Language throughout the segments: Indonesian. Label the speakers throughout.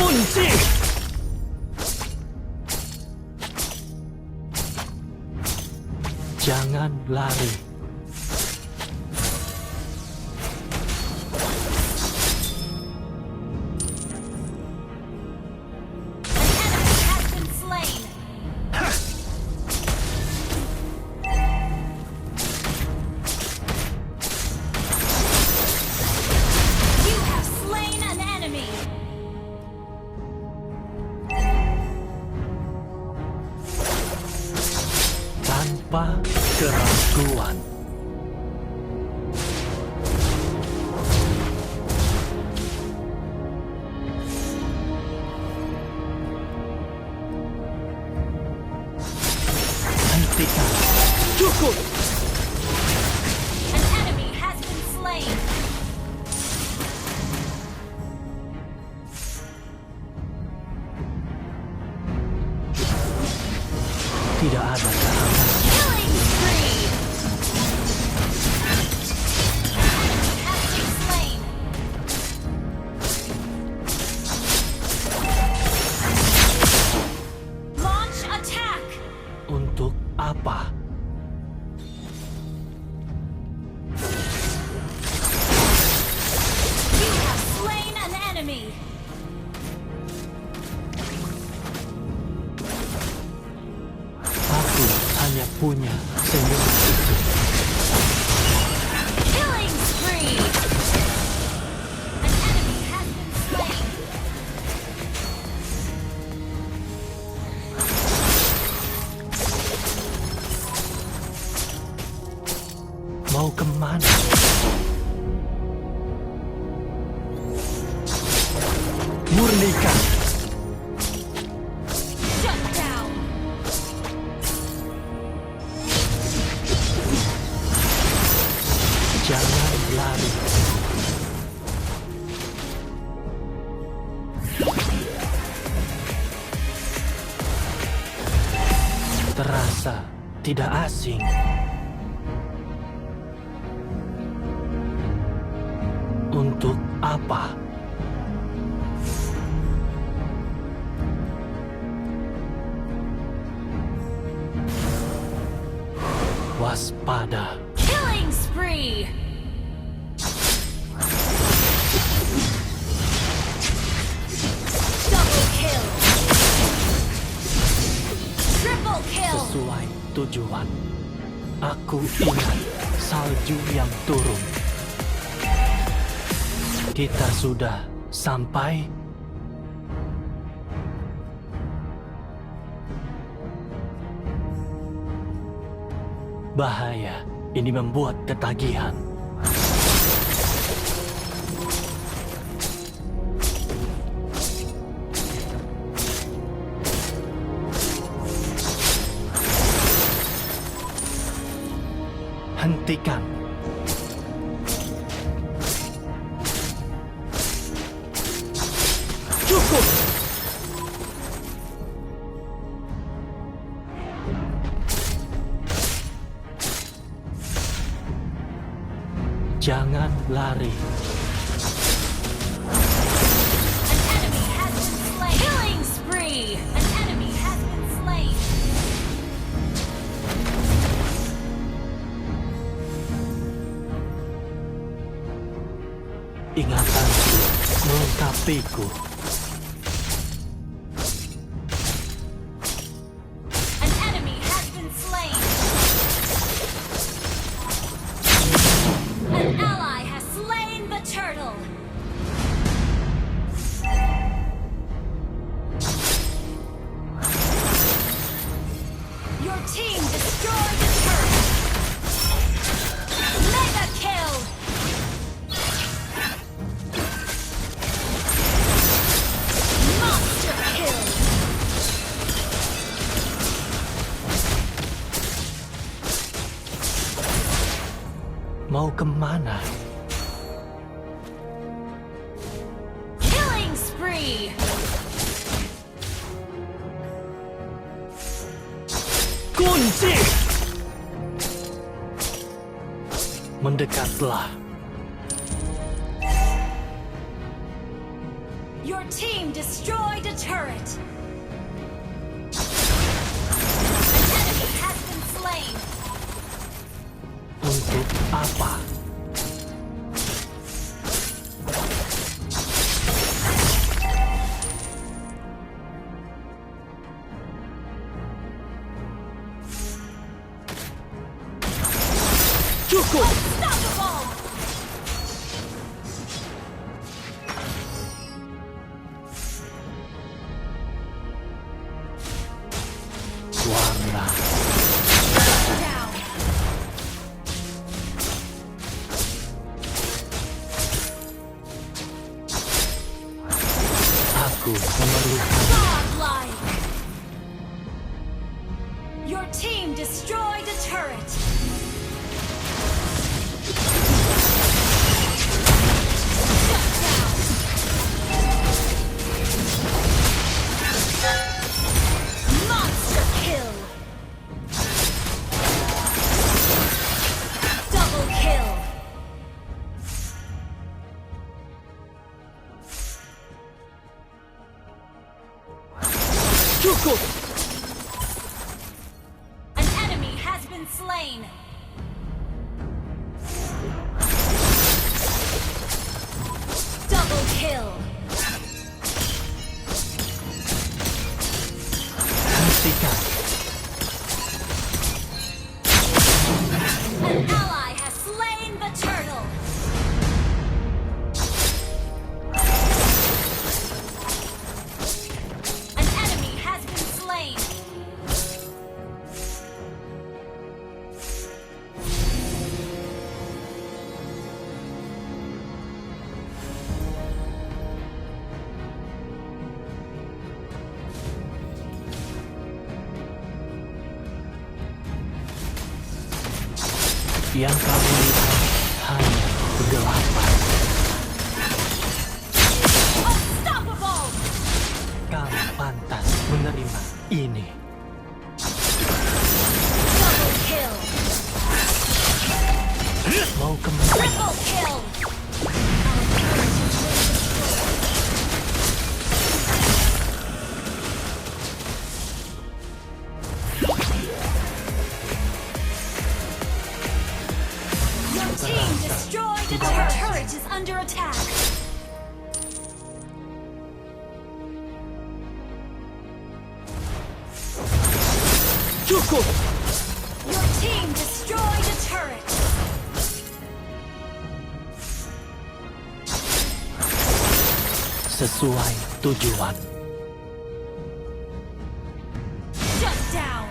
Speaker 1: Kunci! Jangan lari. Tanpa keraguan. Hentikan. Cukup.
Speaker 2: An enemy has been slain.
Speaker 1: Tidak ada keamanan.
Speaker 2: Killing spree. Has been slain. Launch attack.
Speaker 1: Untuk apa?
Speaker 2: You have slain an enemy.
Speaker 1: Aku hanya punya senyum itu.
Speaker 2: Killing spree. An enemy has been slain.
Speaker 1: Mau kemana? Murnikan.
Speaker 2: Shut down.
Speaker 1: Jangan lari. Terasa tidak asing. Untuk apa? Waspada.
Speaker 2: Killing spree. Double kill. Triple kill.
Speaker 1: Sesuai tujuan. Aku ingat salju yang turun. Kita sudah sampai. Bahaya, ini membuat ketagihan. Hentikan. Cukup. Jangan lari.
Speaker 2: An enemy has been slain. Killing spree. An enemy has been slain.
Speaker 1: Ingatanku melengkapiku.
Speaker 2: An enemy has been slain. An ally has slain the turtle. Your team destroyed the turtle. Mega kill. Monster kill.
Speaker 1: Mau kemana?
Speaker 2: Killing spree.
Speaker 1: Kunci! Mendekatlah.
Speaker 2: Your team destroyed a turret. An enemy has been slain.
Speaker 1: Untuk apa? Cukup!
Speaker 2: Unstoppable!
Speaker 1: Warna
Speaker 2: Down.
Speaker 1: aku memerlukan
Speaker 2: Godlike. Your team destroyed a turret. Shut down. Monster kill. Double kill.
Speaker 1: cukup.
Speaker 2: An enemy has been slain. Double kill.
Speaker 1: Hentikan.
Speaker 2: An ally has slain the turtle. An enemy has been slain.
Speaker 1: Yang kamu lihat hanya kegelapan.
Speaker 2: Unstoppable!
Speaker 1: Kamu pantas menerima ini.
Speaker 2: Double kill.
Speaker 1: Mau kemana?
Speaker 2: Triple kill. Your team destroyed a turret. Our turret is under attack.
Speaker 1: Cukup.
Speaker 2: Your team destroyed a turret.
Speaker 1: Sesuai tujuan.
Speaker 2: Shut down.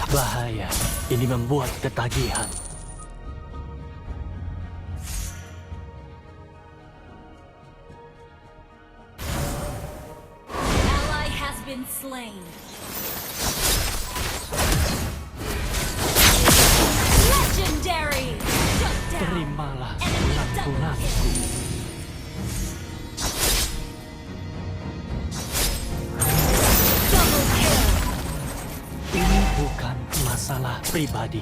Speaker 1: Bahaya. Ini membuat ketagihan.
Speaker 2: Ally has been slain. Legendary. Shut down.
Speaker 1: Terimalah
Speaker 2: Enemy double
Speaker 1: santunanku.
Speaker 2: kill. Double kill.
Speaker 1: Ini bukan masalah pribadi.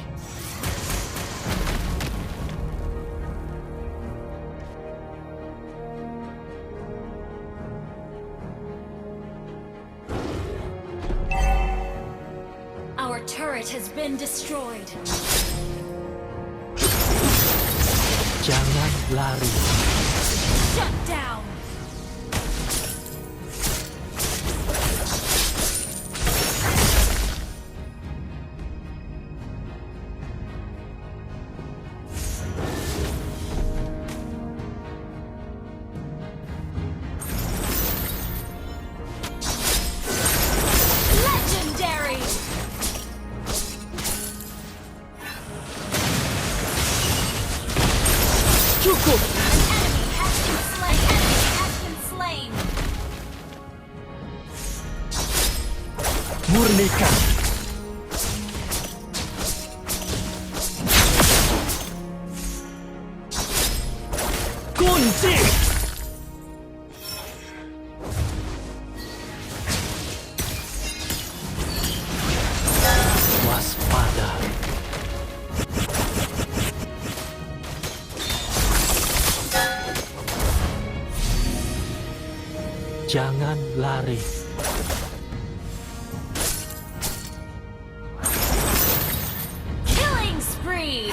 Speaker 2: Our turret has been destroyed.
Speaker 1: Jangan lari.
Speaker 2: Shut down. Legendary.
Speaker 1: Cukup.
Speaker 2: An enemy has been slain. An enemy has been slain.
Speaker 1: Murnikan. Kunci. Waspada. Jangan lari.
Speaker 2: Killing spree.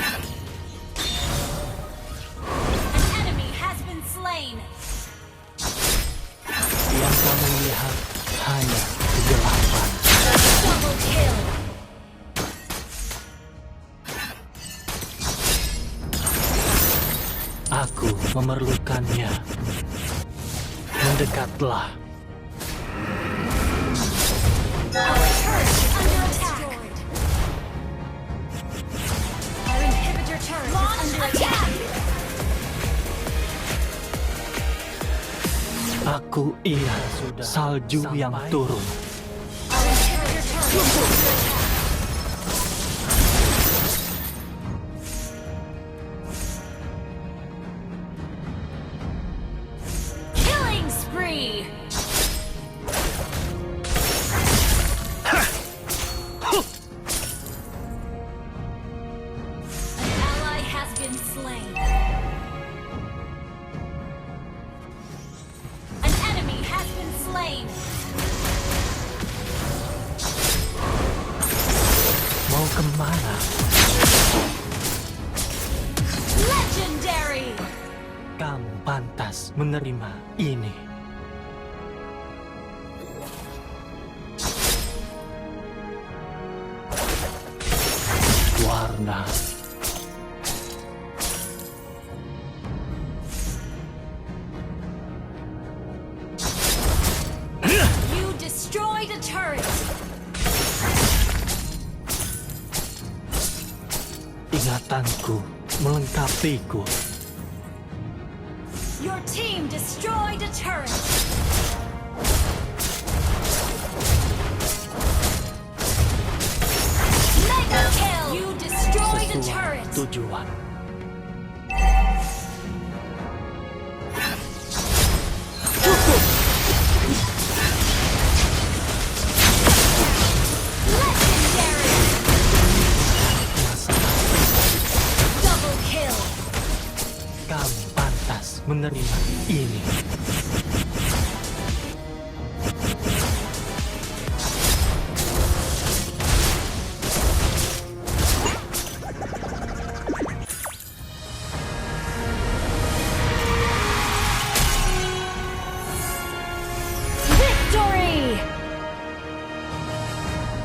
Speaker 2: An enemy has been slain.
Speaker 1: Yang kamu lihat hanya kegelapan.
Speaker 2: Double kill.
Speaker 1: Aku memerlukannya. Mendekatlah.
Speaker 2: Our turret is under attack. Our inhibitor turret is under attack.
Speaker 1: Aku iya salju yang turun.
Speaker 2: Our inhibitor turret is under attack. Killing spree. An ally has been slain. An enemy has been slain.
Speaker 1: Mau kemana?
Speaker 2: Legendary.
Speaker 1: Kamu pantas menerima ini. Warna.
Speaker 2: You destroyed a turret.
Speaker 1: Ingatanku melengkapiku.
Speaker 2: Your team destroyed a turret. Mega kill. You destroyed a
Speaker 1: Sesuai
Speaker 2: turret.
Speaker 1: tujuan.
Speaker 2: Legendary.
Speaker 1: Masalah
Speaker 2: Double kill.
Speaker 1: kamu pantas menerima ini.